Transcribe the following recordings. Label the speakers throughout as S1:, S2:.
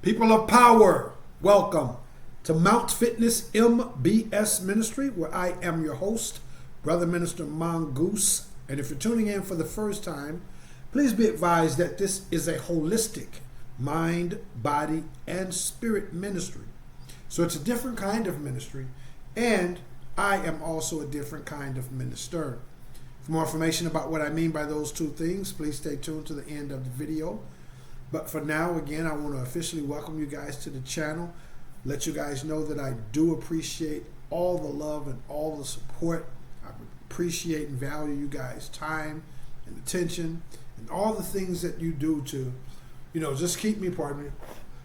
S1: People of power, welcome to Mount Fitness MBS Ministry, where I am your host, Brother Minister Mongoose. And if you're tuning in for the first time, please be advised that this is a holistic mind, body, and spirit ministry. So it's a different kind of ministry, and I am also a different kind of minister. For more information about what I mean by those two things, please stay tuned to the end of the video. But for now, again, I want to officially welcome you guys to the channel. Let you guys know that I do appreciate all the love and all the support. I appreciate and value you guys' time and attention and all the things that you do to, just keep me,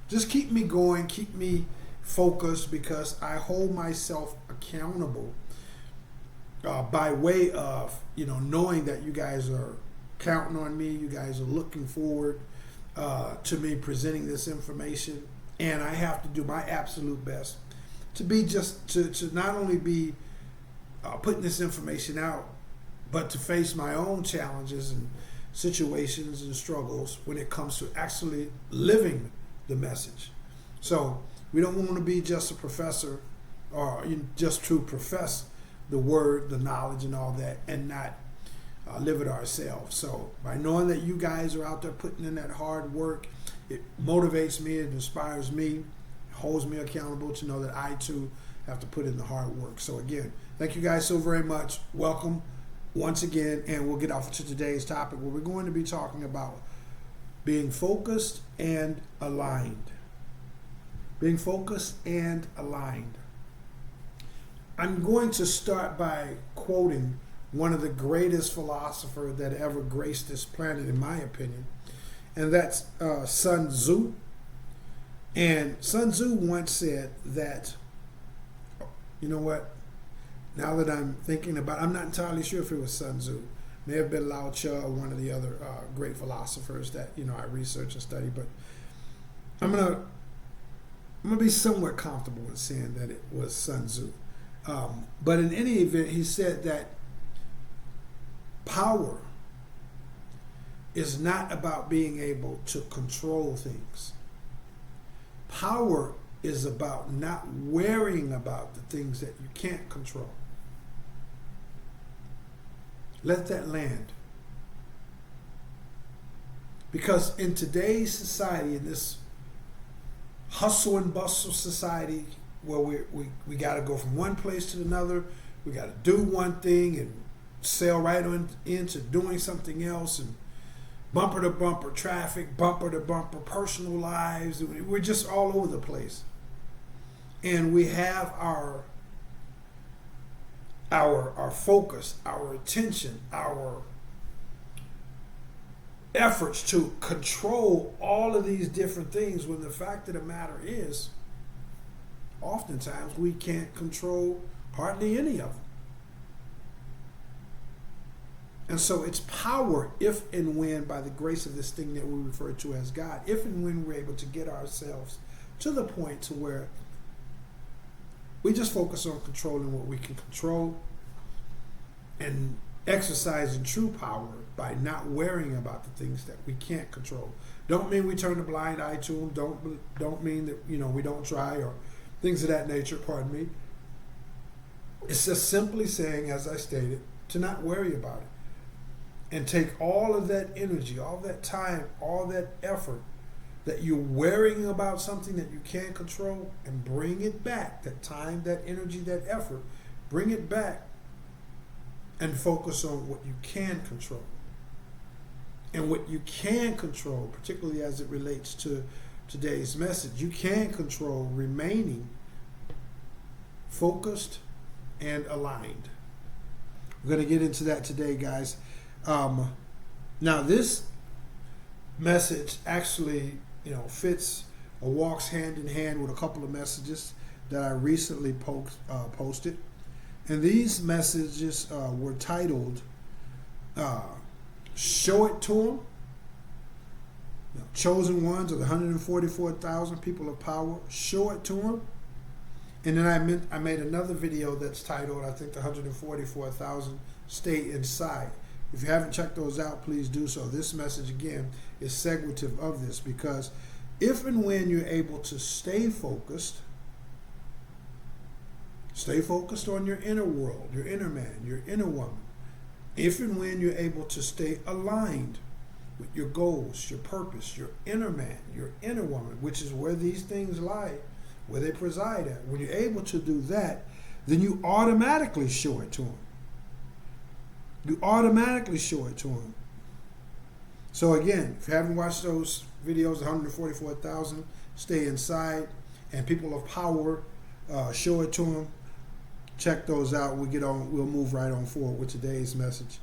S1: just keep me going, keep me focused, because I hold myself accountable by way of, knowing that you guys are counting on me, you guys are looking forward to me presenting this information, and I have to do my absolute best to be to not only be putting this information out, but to face my own challenges and situations and struggles when it comes to actually living the message. So we don't want to be just a professor or just to profess the word, the knowledge, and all that, and not live it ourselves. So by knowing that you guys are out there putting in that hard work, it motivates me, it inspires me, holds me accountable to know that I too have to put in the hard work. So again, thank you guys so very much. Welcome once again, and we'll get off to today's topic, where we're going to be talking about being focused and aligned. Being focused and aligned. I'm going to start by quoting one of the greatest philosophers that ever graced this planet, in my opinion, and that's Sun Tzu. And Sun Tzu once said that, now that I'm thinking about it, I'm not entirely sure if it was Sun Tzu. May have been Lao Tzu or one of the other great philosophers that I research and study, but I'm gonna be somewhat comfortable in saying that it was Sun Tzu. But in any event, he said that power is not about being able to control things. Power is about not worrying about the things that you can't control. Let that land. Because in today's society, in this hustle and bustle society, where we got to go from one place to another, we got to do one thing and sail right on into doing something else, and bumper to bumper traffic, bumper to bumper personal lives. We're just all over the place, and we have our focus, our attention, our efforts to control all of these different things, when the fact of the matter is, oftentimes we can't control hardly any of them. And so it's power if and when, by the grace of this thing that we refer to as God, if and when we're able to get ourselves to the point to where we just focus on controlling what we can control and exercising true power by not worrying about the things that we can't control. Don't mean we turn a blind eye to them. Don't mean that we don't try or things of that nature. Pardon me. It's just simply saying, as I stated, to not worry about it. And take all of that energy, all that time, all that effort that you're worrying about something that you can't control, and bring it back. That time, that energy, that effort, bring it back and focus on what you can control. And what you can control, particularly as it relates to today's message, you can control remaining focused and aligned. We're going to get into that today, guys. Now this message actually, fits or walks hand in hand with a couple of messages that I recently posted. And these messages were titled, Show It To Them, Chosen Ones of the 144,000 People of Power, Show It To Them. And then I made another video that's titled, I think, the 144,000 Stay Inside. If you haven't checked those out, please do so. This message, again, is segregative of this, because if and when you're able to stay focused on your inner world, your inner man, your inner woman, if and when you're able to stay aligned with your goals, your purpose, your inner man, your inner woman, which is where these things lie, where they preside at. When you're able to do that, then you automatically show it to them. You automatically show it to them. So again, if you haven't watched those videos, 144,000, stay inside, and people of power, show it to them. Check those out. We'll move right on forward with today's message.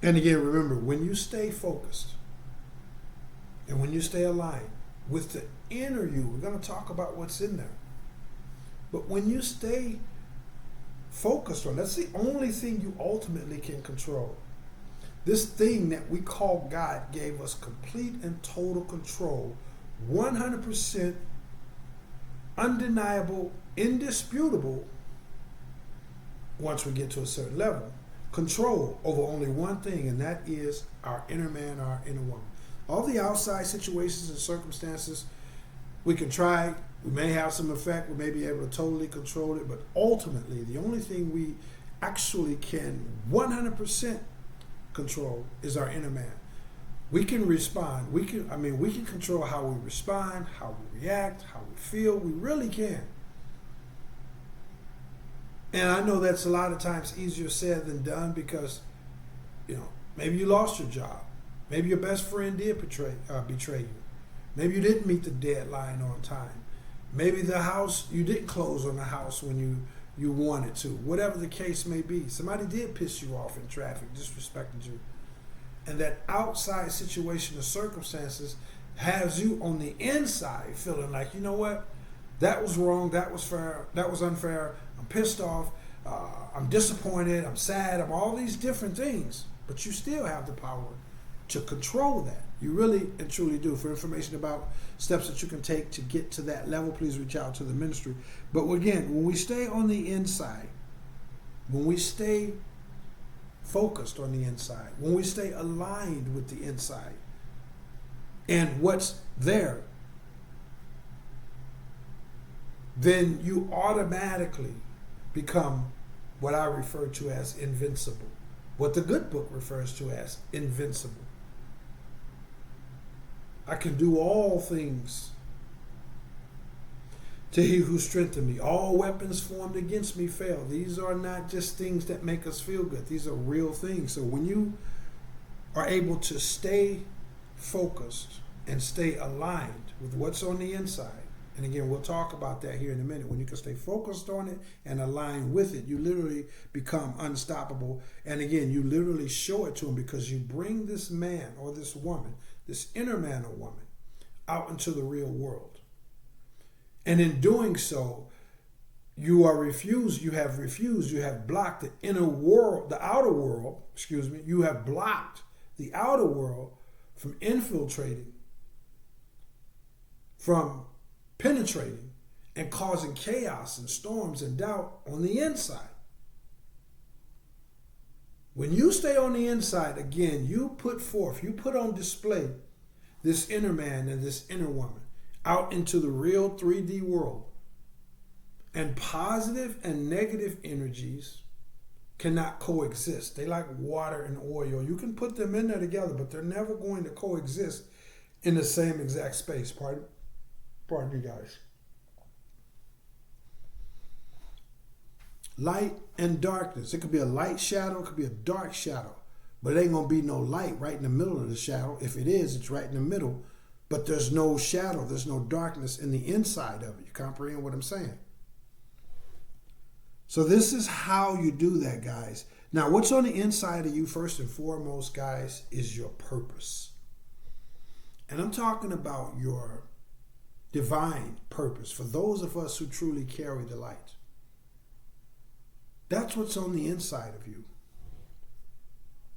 S1: And again, remember, when you stay focused and when you stay aligned with the inner you, we're going to talk about what's in there. But when you stay focused on, that's the only thing you ultimately can control. This thing that we call God gave us complete and total control, 100% undeniable, indisputable, once we get to a certain level, control over only one thing, and that is our inner man, our inner woman. All the outside situations and circumstances, we can try, we may have some effect, we may be able to totally control it, but ultimately the only thing we actually can 100% control is our inner man. We can respond, we can control how we respond, how we react, how we feel, we really can. And I know that's a lot of times easier said than done because, maybe you lost your job. Maybe your best friend did betray you. Maybe you didn't meet the deadline on time. Maybe you didn't close on the house when you wanted to. Whatever the case may be. Somebody did piss you off in traffic, disrespected you. And that outside situation or circumstances has you on the inside feeling like, you know what? That was wrong. That was fair. That was unfair. I'm pissed off. I'm disappointed. I'm sad. I'm all these different things. But you still have the power to control that. You really and truly do. For information about steps that you can take to get to that level, please reach out to the ministry. But again, when we stay on the inside, when we stay focused on the inside, when we stay aligned with the inside and what's there, then you automatically become what I refer to as invincible, what the good book refers to as invincible. I can do all things to he who strengthened me. All weapons formed against me fail. These are not just things that make us feel good. These are real things. So when you are able to stay focused and stay aligned with what's on the inside, and again, we'll talk about that here in a minute. When you can stay focused on it and align with it, you literally become unstoppable. And again, you literally show it to them because you bring this man or this woman, this inner man or woman, out into the real world. And in doing so, you have blocked the inner world, the outer world, you have blocked the outer world from infiltrating, from penetrating and causing chaos and storms and doubt on the inside. When you stay on the inside, again, you put on display this inner man and this inner woman out into the real 3D world. And positive and negative energies cannot coexist. They like water and oil. You can put them in there together, but they're never going to coexist in the same exact space. Pardon you guys. Light and darkness. It could be a light shadow, it could be a dark shadow. But it ain't going to be no light right in the middle of the shadow. If it is, it's right in the middle. But there's no shadow, there's no darkness in the inside of it. You comprehend what I'm saying? So this is how you do that, guys. Now, what's on the inside of you, first and foremost, guys, is your purpose. And I'm talking about your divine purpose for those of us who truly carry the light. That's what's on the inside of you.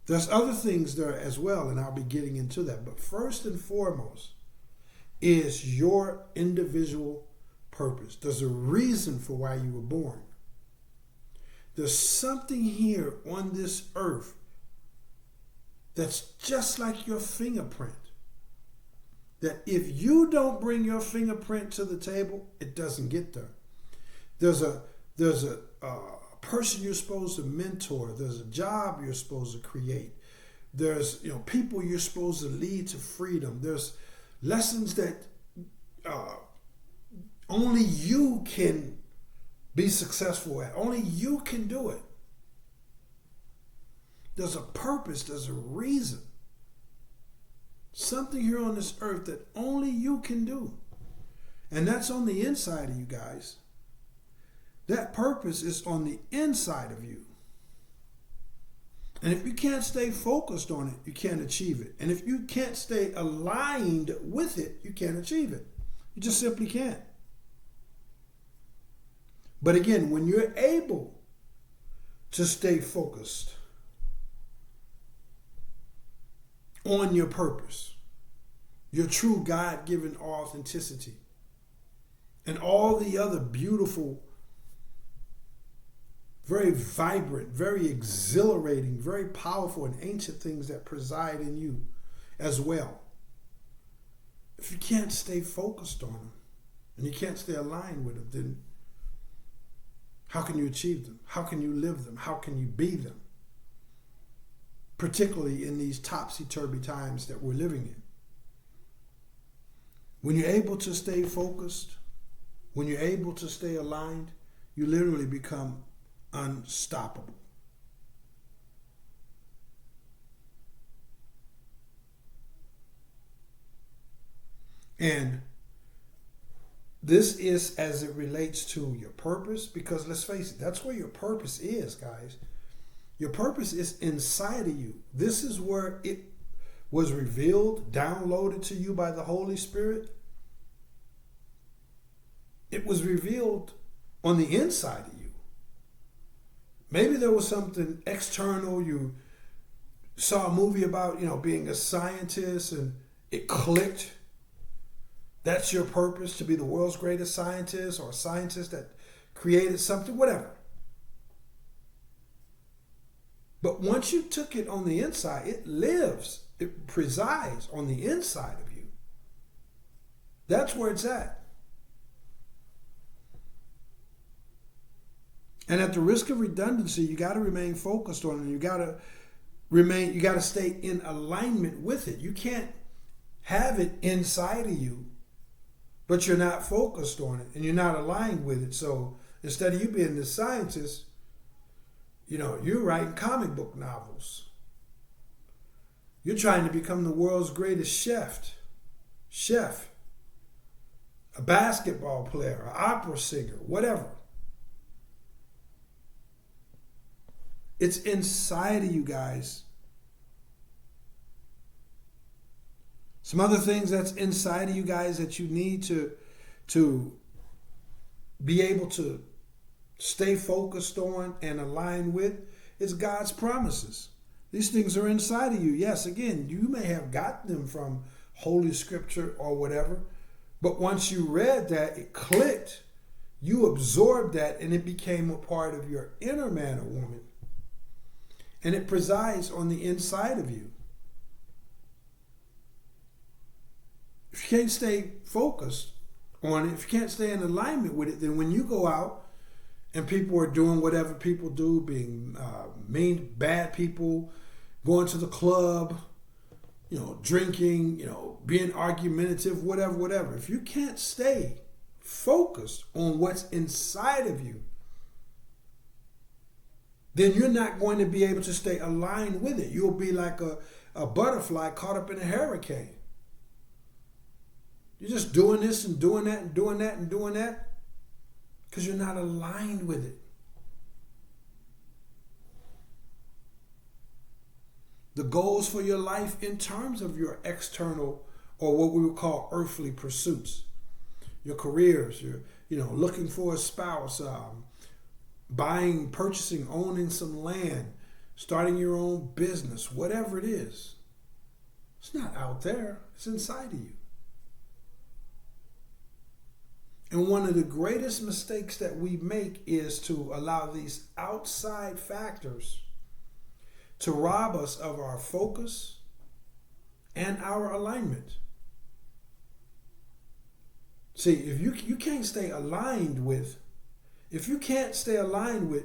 S1: There's other things there as well, and I'll be getting into that. But first and foremost is your individual purpose. There's a reason for why you were born. There's something here on this earth that's just like your fingerprint. That if you don't bring your fingerprint to the table, it doesn't get there. There's a person you're supposed to mentor. There's a job you're supposed to create. There's people you're supposed to lead to freedom. There's lessons that only you can be successful at. Only you can do it. There's a purpose. There's a reason. Something here on this earth that only you can do. And that's on the inside of you guys. That purpose is on the inside of you. And if you can't stay focused on it, you can't achieve it. And if you can't stay aligned with it, you can't achieve it. You just simply can't. But again, when you're able to stay focused on your purpose, your true God-given authenticity, and all the other beautiful, very vibrant, very exhilarating, very powerful and ancient things that preside in you as well. If you can't stay focused on them and you can't stay aligned with them, then how can you achieve them? How can you live them? How can you be them? Particularly in these topsy-turvy times that we're living in. When you're able to stay focused, when you're able to stay aligned, you literally become unstoppable. And this is as it relates to your purpose, because let's face it, that's where your purpose is, guys. Your purpose is inside of you. This is where it was revealed, downloaded to you by the Holy Spirit. It was revealed on the inside of you. Maybe there was something external. You saw a movie about, being a scientist and it clicked. That's your purpose, to be the world's greatest scientist, or a scientist that created something, whatever. But once you took it on the inside, it lives, it presides on the inside of you. That's where it's at. And at the risk of redundancy, you got to remain focused on it. You got to stay in alignment with it. You can't have it inside of you, but you're not focused on it and you're not aligned with it. So instead of you being the scientist, you're writing comic book novels. You're trying to become the world's greatest chef, a basketball player, an opera singer, whatever. It's inside of you guys. Some other things that's inside of you guys that you need to be able to stay focused on and align with is God's promises. These things are inside of you. Yes, again, you may have gotten them from Holy Scripture or whatever, but once you read that, it clicked. You absorbed that and it became a part of your inner man or woman. And it presides on the inside of you. If you can't stay focused on it, if you can't stay in alignment with it, then when you go out and people are doing whatever people do, being mean, bad people, going to the club, drinking, being argumentative, whatever. If you can't stay focused on what's inside of you, then you're not going to be able to stay aligned with it. You'll be like a butterfly caught up in a hurricane. You're just doing this and doing that and doing that and doing that because you're not aligned with it. The goals for your life in terms of your external, or what we would call earthly pursuits, your careers, you're looking for a spouse, buying, purchasing, owning some land, starting your own business, whatever it is. It's not out there. It's inside of you. And one of the greatest mistakes that we make is to allow these outside factors to rob us of our focus and our alignment. See, if you can't stay aligned with, if you can't stay aligned with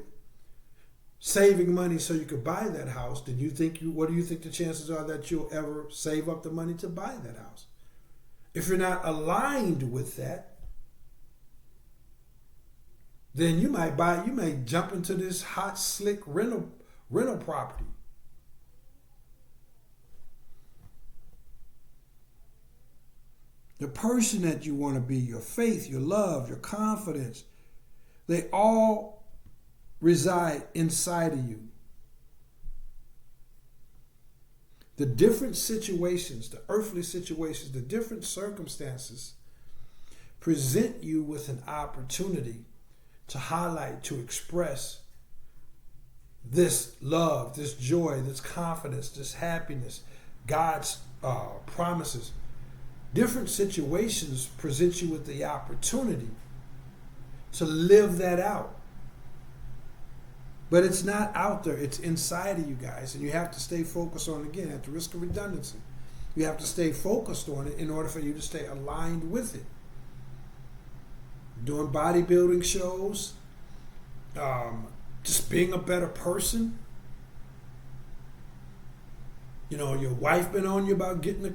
S1: saving money so you could buy that house, then what do you think the chances are that you'll ever save up the money to buy that house? If you're not aligned with that, then you may jump into this hot, slick rental property. The person that you want to be, your faith, your love, your confidence, they all reside inside of you. The different situations, the earthly situations, the different circumstances present you with an opportunity to highlight, to express this love, this joy, this confidence, this happiness, God's promises. Different situations present you with the opportunity to live that out. But it's not out there. It's inside of you guys. And you have to stay focused on it, again, at the risk of redundancy. You have to stay focused on it in order for you to stay aligned with it. Doing bodybuilding shows, just being a better person. You know, your wife been on you about getting the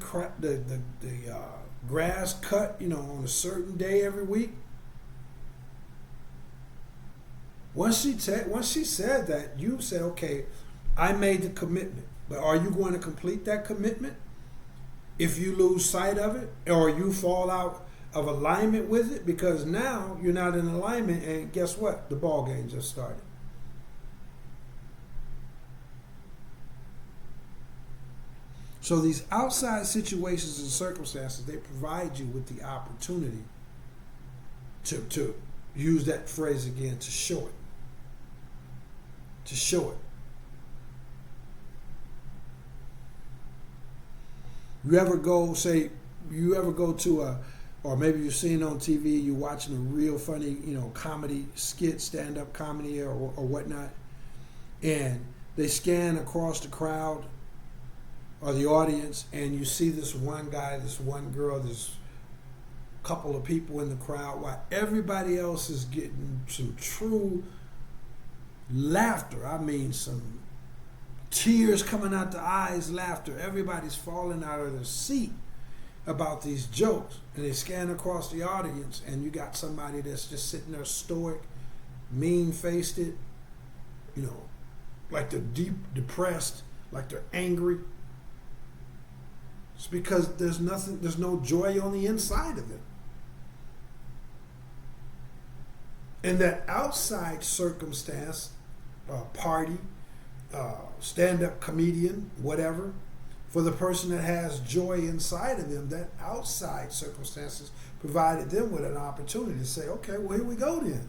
S1: grass cut, on a certain day every week. Once she said that, you said, okay, I made the commitment. But are you going to complete that commitment? If you lose sight of it, or you fall out of alignment with it, because now you're not in alignment, and guess what? The ball game just started. So these outside situations and circumstances, they provide you with the opportunity to use that phrase again, to show it. To show it. You ever go to or maybe you're seeing on TV, you're watching a real funny, comedy skit, stand-up comedy or whatnot, and they scan across the crowd or the audience, and you see this one guy, this one girl, this couple of people in the crowd, while everybody else is getting some true laughter. I mean, some tears coming out the eyes, laughter. Everybody's falling out of their seat about these jokes. And they scan across the audience, and you got somebody that's just sitting there stoic, mean-faced it, like they're deep depressed, like they're angry. It's because there's no joy on the inside of them. And that outside circumstance, party, stand-up comedian, whatever, for the person that has joy inside of them, that outside circumstances provided them with an opportunity to say, okay, well, here we go then.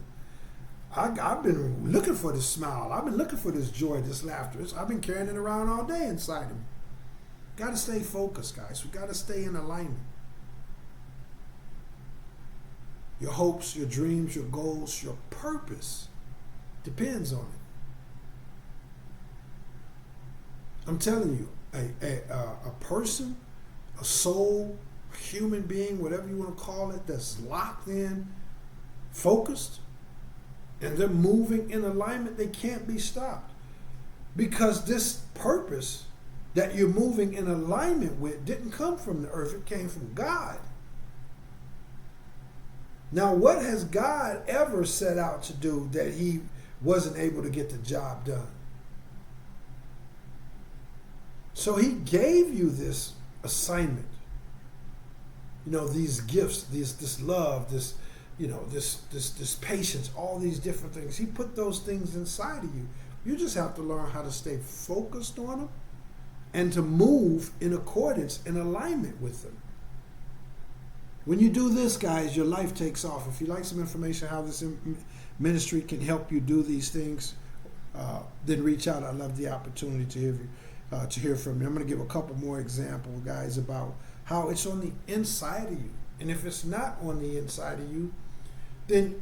S1: I've been looking for this smile. I've been looking for this joy, this laughter. I've been carrying it around all day inside of me. Got to stay focused, guys. We got to stay in alignment. Your hopes, your dreams, your goals, your purpose depends on it. I'm telling you, a person, a soul, a human being, whatever you want to call it, that's locked in, focused, and they're moving in alignment, they can't be stopped. Because this purpose that you're moving in alignment with didn't come from the earth, it came from God. Now, what has God ever set out to do that he wasn't able to get the job done? So he gave you this assignment, these gifts, this love, this patience, all these different things. He put those things inside of you. You just have to learn how to stay focused on them and to move in accordance, in alignment with them. When you do this, guys, your life takes off. If you like some information how this ministry can help you do these things, then reach out. I'd love the opportunity to hear from you. I'm going to give a couple more examples, guys, about how it's on the inside of you. And if it's not on the inside of you, then,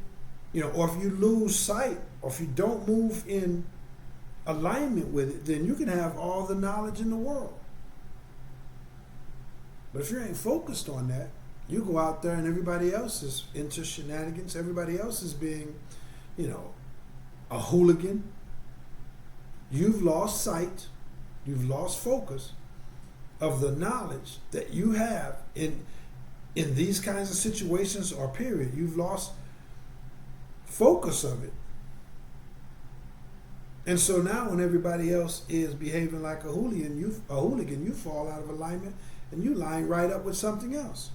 S1: or if you lose sight, or if you don't move in alignment with it, then you can have all the knowledge in the world. But if you ain't focused on that, you go out there and everybody else is into shenanigans. Everybody else is being, a hooligan. You've lost sight. You've lost focus of the knowledge that you have in these kinds of situations or period. You've lost focus of it. And so now when everybody else is behaving like a hooligan, you fall out of alignment and you line right up with something else.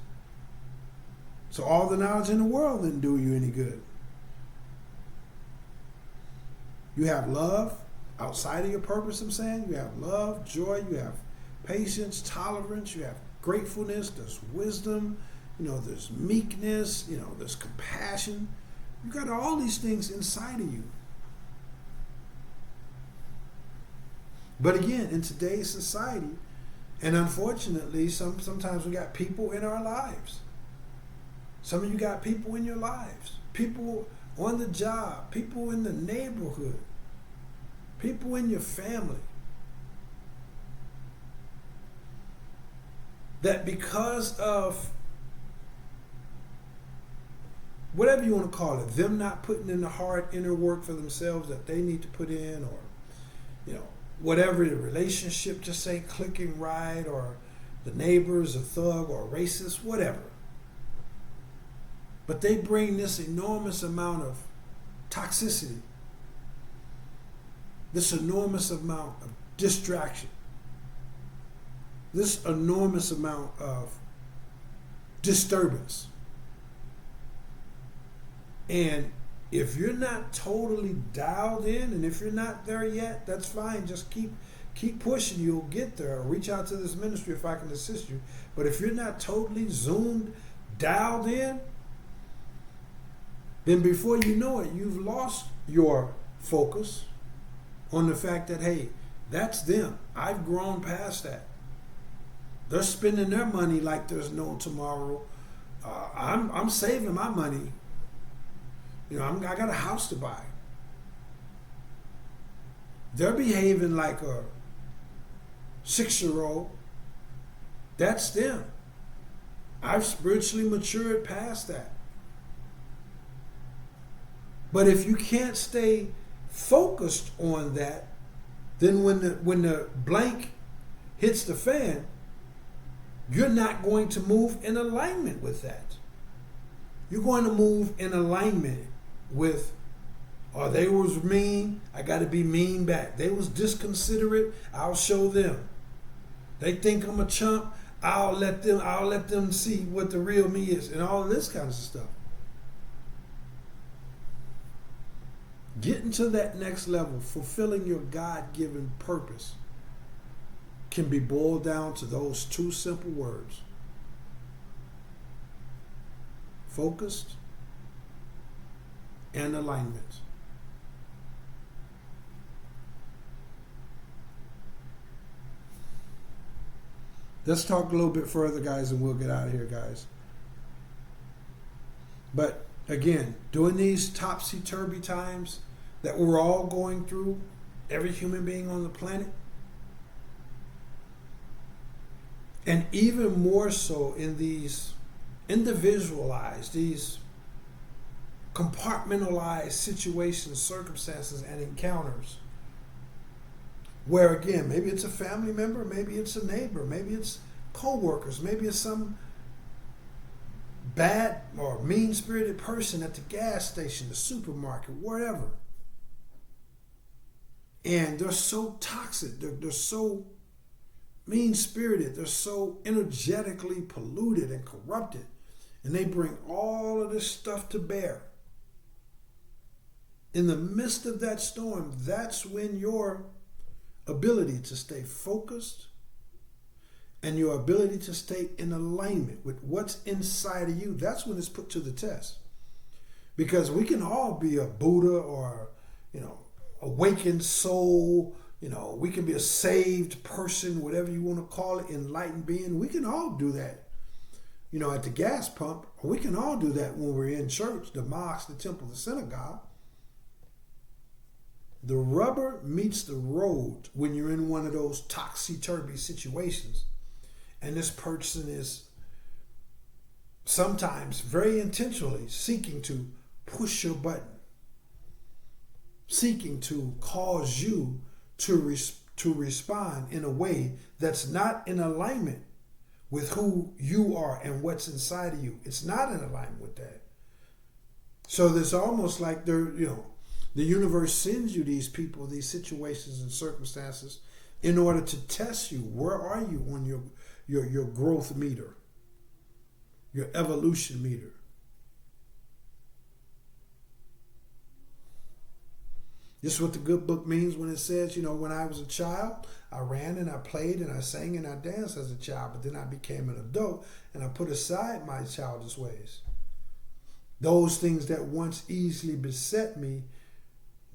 S1: So all the knowledge in the world didn't do you any good. You have love outside of your purpose, I'm saying. You have love, joy, you have patience, tolerance, you have gratefulness, there's wisdom, there's meekness, there's compassion. You got all these things inside of you. But again, in today's society, and unfortunately, sometimes we got people in our lives. Some of you got people in your lives, people on the job, people in the neighborhood, people in your family, that because of whatever you want to call it, them not putting in the hard inner work for themselves that they need to put in, or whatever, the relationship just ain't clicking right, or the neighbor's a thug or a racist, whatever. But they bring this enormous amount of toxicity, this enormous amount of distraction, this enormous amount of disturbance. And if you're not totally dialed in, and if you're not there yet, that's fine. Just keep pushing. You'll get there. Reach out to this ministry if I can assist you. But if you're not totally zoomed, dialed in, then before you know it, you've lost your focus on the fact that, hey, that's them. I've grown past that. They're spending their money like there's no tomorrow. I'm saving my money. I got a house to buy. They're behaving like a 6-year-old. That's them. I've spiritually matured past that. But if you can't stay focused on that, then when the blank hits the fan, you're not going to move in alignment with that. You're going to move in alignment with, they was mean, I got to be mean back. They was disconsiderate, I'll show them. They think I'm a chump, I'll let them see what the real me is, and all of this kind of stuff. Getting to that next level, fulfilling your God-given purpose, can be boiled down to those two simple words: focused and alignment. Let's talk a little bit further, guys, and we'll get out of here, guys. But again, during these topsy-turvy times that we're all going through, every human being on the planet, and even more so in these individualized, these compartmentalized situations, circumstances, and encounters, where again, maybe it's a family member, maybe it's a neighbor, maybe it's co-workers, maybe it's some bad or mean-spirited person at the gas station, the supermarket, wherever. And they're so toxic, they're so mean-spirited, they're so energetically polluted and corrupted, and they bring all of this stuff to bear. In the midst of that storm, that's when your ability to stay focused and your ability to stay in alignment with what's inside of you, that's when it's put to the test. Because we can all be a Buddha or, awakened soul, we can be a saved person, whatever you want to call it, enlightened being. We can all do that, at the gas pump. Or we can all do that when we're in church, the mosque, the temple, the synagogue. the rubber meets the road when you're in one of those topsy-turvy situations. And this person is sometimes very intentionally seeking to push your button, seeking to cause you to respond in a way that's not in alignment with who you are and what's inside of you. It's not in alignment with that. So there's almost like the universe sends you these people, these situations and circumstances in order to test you. Where are you on your growth meter, your evolution meter? This is what the good book means when it says, when I was a child, I ran and I played and I sang and I danced as a child, but then I became an adult and I put aside my childish ways. Those things that once easily beset me,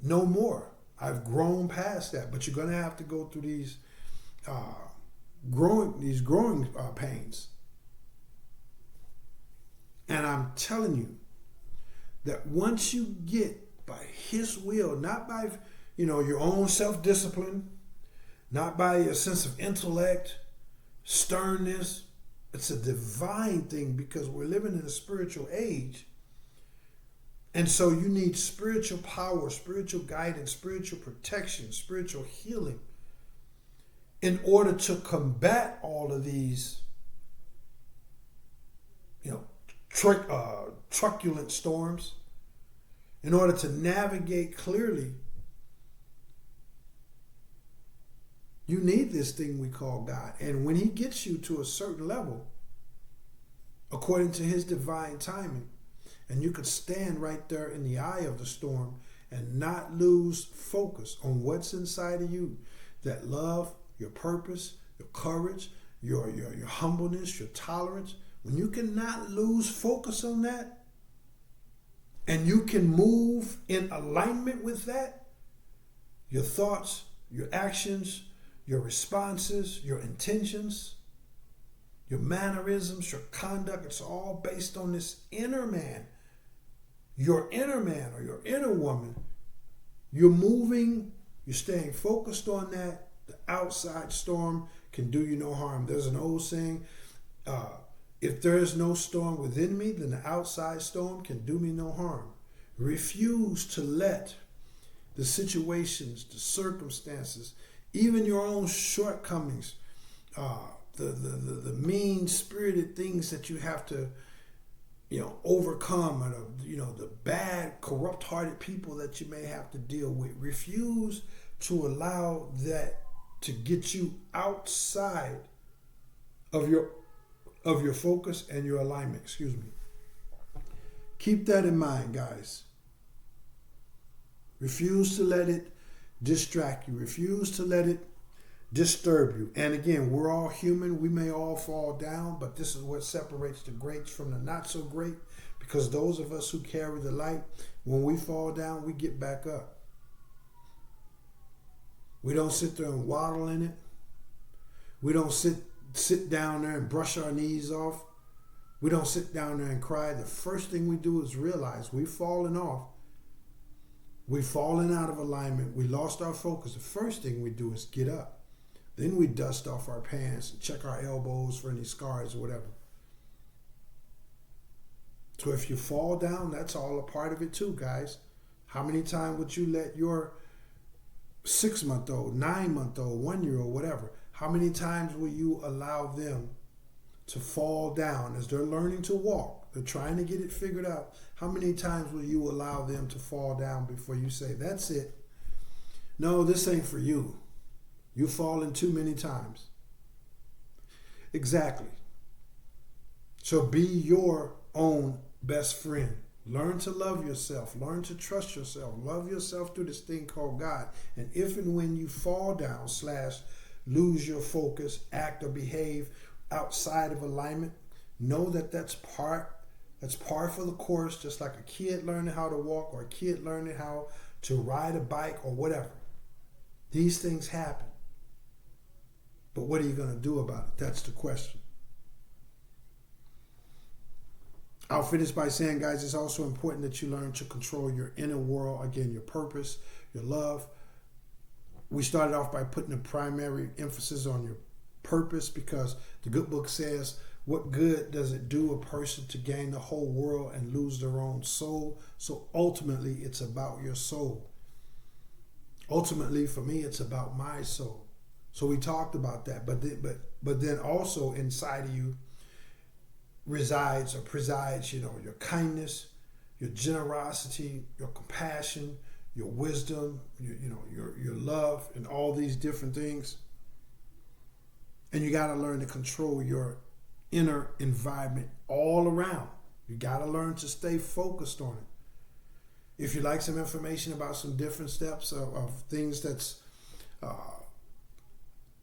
S1: no more. I've grown past that, but you're going to have to go through these growing pains. And I'm telling you that once you get by His will, not by your own self-discipline, not by a sense of intellect, sternness. It's a divine thing because we're living in a spiritual age. And so you need spiritual power, spiritual guidance, spiritual protection, spiritual healing in order to combat all of these, truculent storms, in order to navigate clearly. You need this thing we call God. And when He gets you to a certain level, according to His divine timing, and you could stand right there in the eye of the storm and not lose focus on what's inside of you, that love, your purpose, your courage, your humbleness, your tolerance, when you cannot lose focus on that, and you can move in alignment with that, your thoughts, your actions, your responses, your intentions, your mannerisms, your conduct, it's all based on this inner man. Your inner man or your inner woman, you're moving, you're staying focused on that. The outside storm can do you no harm. There's an old saying, if there is no storm within me, then the outside storm can do me no harm. Refuse to let the situations, the circumstances, even your own shortcomings, the mean-spirited things that you have to, overcome, or the bad, corrupt-hearted people that you may have to deal with. Refuse to allow that to get you outside of your focus and your alignment. Excuse me. Keep that in mind, guys. Refuse to let it distract you. Refuse to let it disturb you. And again, we're all human. We may all fall down, but this is what separates the greats from the not so great, because those of us who carry the light, when we fall down, we get back up. We don't sit there and waddle in it. We don't sit down there and brush our knees off. We don't sit down there and cry. The first thing we do is realize we've fallen off. We've fallen out of alignment. We lost our focus. The first thing we do is get up. Then we dust off our pants and check our elbows for any scars or whatever. So if you fall down, that's all a part of it too, guys. How many times would you let your 6-month-old, 9-month-old, 1-year-old, whatever, how many times will you allow them to fall down as they're learning to walk? They're trying to get it figured out. How many times will you allow them to fall down before you say, that's it? No, this ain't for you. You've fallen too many times. Exactly. So be your own best friend. Learn to love yourself. Learn to trust yourself. Love yourself through this thing called God. And if and when you fall down / lose your focus, act or behave outside of alignment, know that that's par for the course, just like a kid learning how to walk or a kid learning how to ride a bike or whatever. These things happen. But what are you going to do about it? That's the question. I'll finish by saying, guys, it's also important that you learn to control your inner world. Again, your purpose, your love, We started off by putting a primary emphasis on your purpose, because the good book says, what good does it do a person to gain the whole world and lose their own soul? So ultimately, it's about your soul. Ultimately, for me, it's about my soul. So we talked about that. But then also inside of you resides or presides, your kindness, your generosity, your compassion, your wisdom, your love, and all these different things. And you got to learn to control your inner environment all around. You got to learn to stay focused on it. If you'd like some information about some different steps of things that's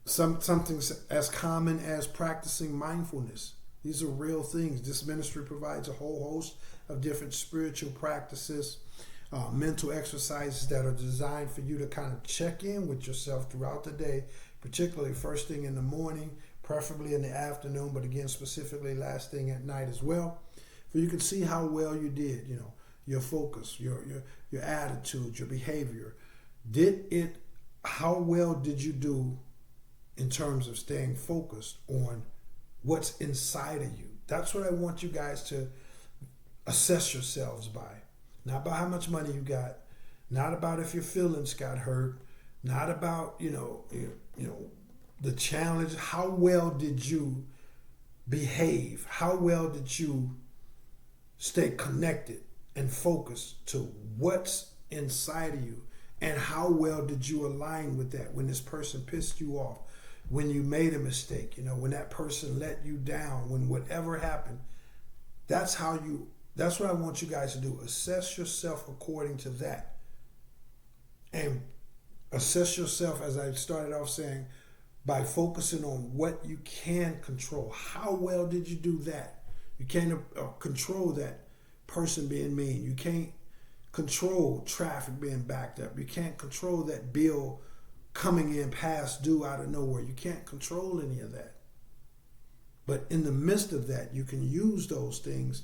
S1: something as common as practicing mindfulness, these are real things. This ministry provides a whole host of different spiritual practices, mental exercises that are designed for you to kind of check in with yourself throughout the day, particularly first thing in the morning, preferably in the afternoon, but again, specifically last thing at night as well. So you can see how well you did, your focus, your attitude, your behavior. How well did you do in terms of staying focused on what's inside of you? That's what I want you guys to assess yourselves by. Not by how much money you got, not about if your feelings got hurt, not about, the challenge. How well did you behave? How well did you stay connected and focused to what's inside of you? And how well did you align with that when this person pissed you off, when you made a mistake, when that person let you down, when whatever happened? That's what I want you guys to do. Assess yourself according to that. And assess yourself, as I started off saying, by focusing on what you can control. How well did you do that? You can't control that person being mean. You can't control traffic being backed up. You can't control that bill coming in past due out of nowhere. You can't control any of that. But in the midst of that, you can use those things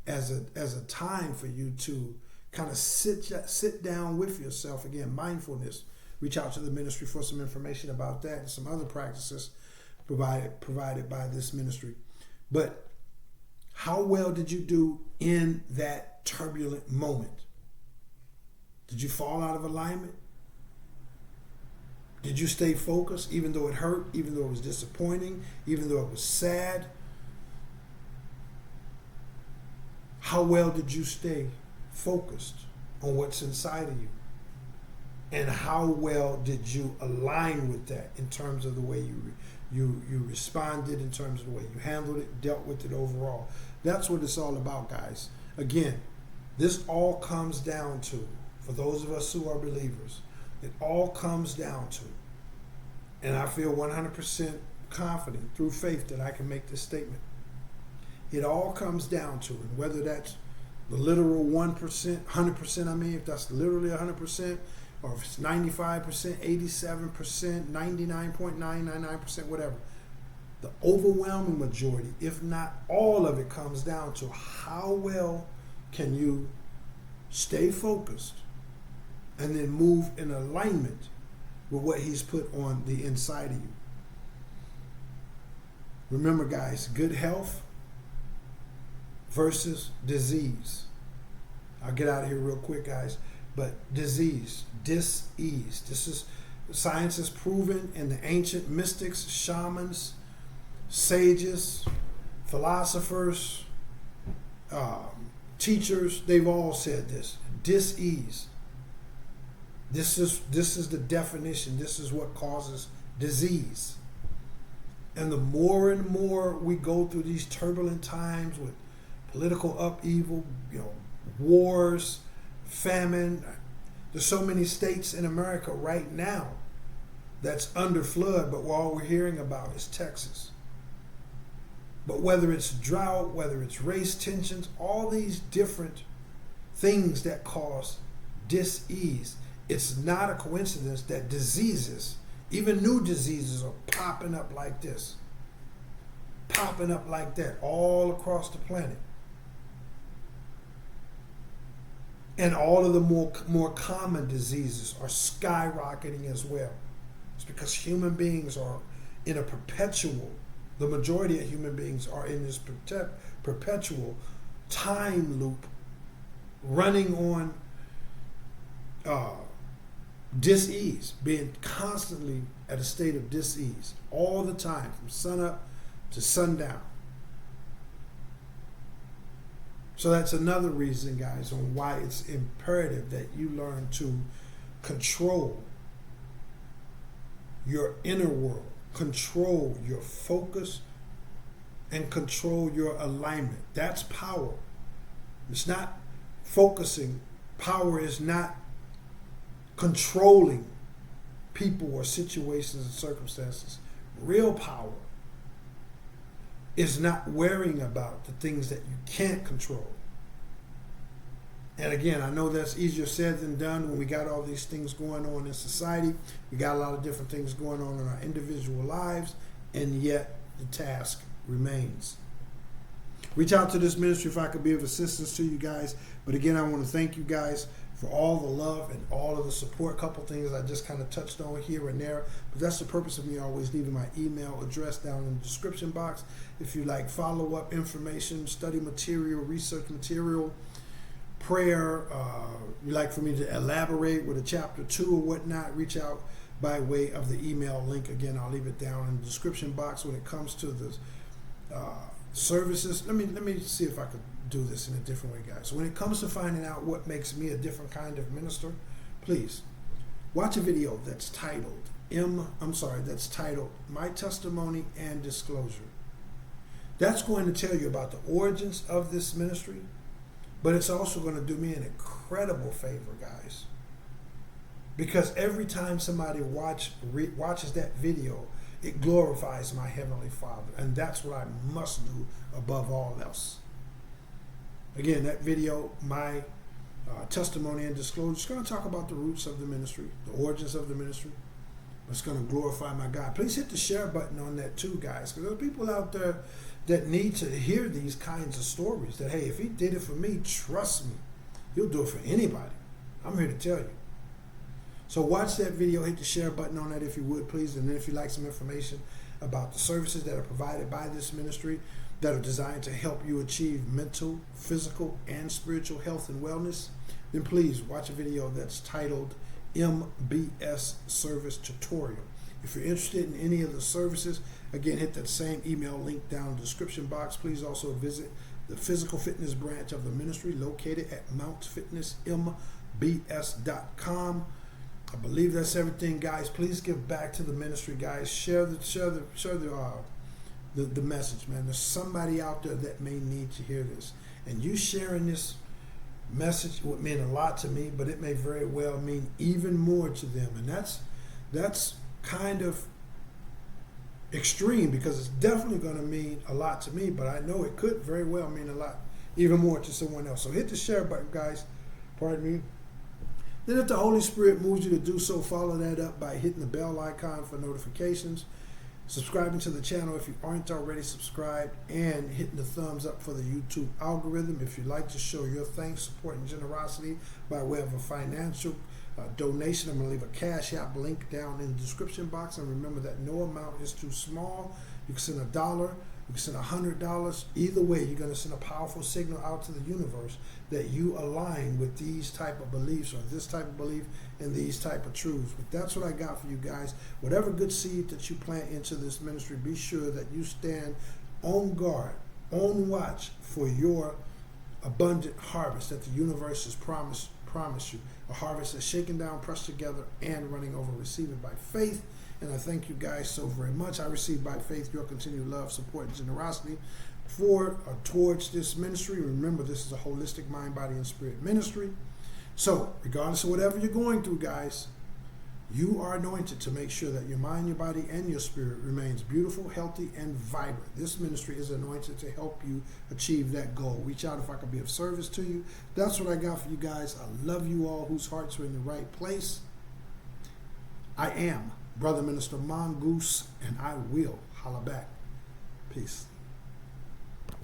S1: as a time for you to kind of sit down with yourself. Again, mindfulness. Reach out to the ministry for some information about that and some other practices provided by this ministry. But how well did you do in that turbulent moment? Did you fall out of alignment? Did you stay focused even though it hurt, even though it was disappointing, even though it was sad? How well did you stay focused on what's inside of you? And how well did you align with that in terms of the way you responded, in terms of the way you handled it, dealt with it overall? That's what it's all about, guys. Again, this all comes down to, for those of us who are believers, it all comes down to, and I feel 100% confident through faith that I can make this statement. It all comes down to, and whether that's the literal 1%, 100%, if that's literally 100%, or if it's 95%, 87%, 99.999%, whatever. The overwhelming majority, if not all of it, comes down to how well can you stay focused and then move in alignment with what he's put on the inside of you. Remember, guys, good health versus disease. I'll get out of here real quick, guys. But disease, dis-ease. This is, science has proven, and the ancient mystics, shamans, sages, philosophers, teachers, they've all said this. Dis-ease. This is the definition. This is what causes disease. And the more and more we go through these turbulent times with political upheaval, wars, famine. There's so many states in America right now that's under flood, but all we're hearing about is Texas. But whether it's drought, whether it's race tensions, all these different things that cause dis-ease, it's not a coincidence that diseases, even new diseases, are popping up like this, popping up like that all across the planet. And all of the more common diseases are skyrocketing as well. It's because human beings are in a perpetual, the majority of human beings are in this perpetual time loop, running on dis-ease, being constantly at a state of dis-ease all the time, from sun up to sundown. So that's another reason, guys, on why it's imperative that you learn to control your inner world, control your focus, and control your alignment. That's power. It's not focusing. Power is not controlling people or situations and circumstances. Real power is not worrying about the things that you can't control. And again, I know that's easier said than done when we got all these things going on in society. We got a lot of different things going on in our individual lives, and yet the task remains. Reach out to this ministry if I could be of assistance to you guys. But again, I want to thank you guys for all the love and all of the support. A couple things I just kind of touched on here and there, but that's the purpose of me always leaving my email address down in the description box. If you like follow-up information, study material, research material, prayer, you like for me to elaborate with a chapter 2 or whatnot, reach out by way of the email link. Again, I'll leave it down in the description box. When it comes to the services, let me see if I could do this in a different way, guys. So when it comes to finding out what makes me a different kind of minister, please watch a video that's titled My Testimony and Disclosure. That's going to tell you about the origins of this ministry, but it's also going to do me an incredible favor, guys, because every time somebody watches that video, it glorifies my Heavenly Father, and that's what I must do above all else. Again, that video, My Testimony and Disclosure, is going to talk about the roots of the ministry, the origins of the ministry. It's going to glorify my God. Please hit the share button on that too, guys, because there are people out there that need to hear these kinds of stories, that, hey, if he did it for me, trust me, he'll do it for anybody. I'm here to tell you. So watch that video, hit the share button on that if you would, please. And then if you'd like some information about the services that are provided by this ministry that are designed to help you achieve mental, physical, and spiritual health and wellness, then please watch a video that's titled MBS Service Tutorial. If you're interested in any of the services, again, hit that same email link down in the description box. Please also visit the physical fitness branch of the ministry located at mountfitnessmbs.com. I believe that's everything, guys. Please give back to the ministry, guys. Share the message, man. There's somebody out there that may need to hear this, and you sharing this message would mean a lot to me, but it may very well mean even more to them, and that's kind of extreme, because it's definitely going to mean a lot to me, but I know it could very well mean a lot even more to someone else. So hit the share button, guys. Pardon me. Then if the Holy Spirit moves you to do so, follow that up by hitting the bell icon for notifications, subscribing to the channel if you aren't already subscribed, and hitting the thumbs up for the YouTube algorithm. If you'd like to show your thanks, support, and generosity by way of a financial donation, I'm going to leave a Cash App link down in the description box. And remember that no amount is too small. You can send $1, you can send $100. Either way, you're going to send a powerful signal out to the universe that you align with these type of beliefs, or this type of belief, and these type of truths. But that's what I got for you guys. Whatever good seed that you plant into this ministry, be sure that you stand on guard, on watch for your abundant harvest that the universe has promised you. A harvest that's shaken down, pressed together, and running over. Receive it by faith. And I thank you guys so very much. I receive by faith your continued love, support, and generosity towards this ministry. Remember, this is a holistic mind, body, and spirit ministry. So, regardless of whatever you're going through, guys, you are anointed to make sure that your mind, your body, and your spirit remains beautiful, healthy, and vibrant. This ministry is anointed to help you achieve that goal. Reach out if I can be of service to you. That's what I got for you guys. I love you all whose hearts are in the right place. I am Brother Minister Mongoose, and I will holla back. Peace.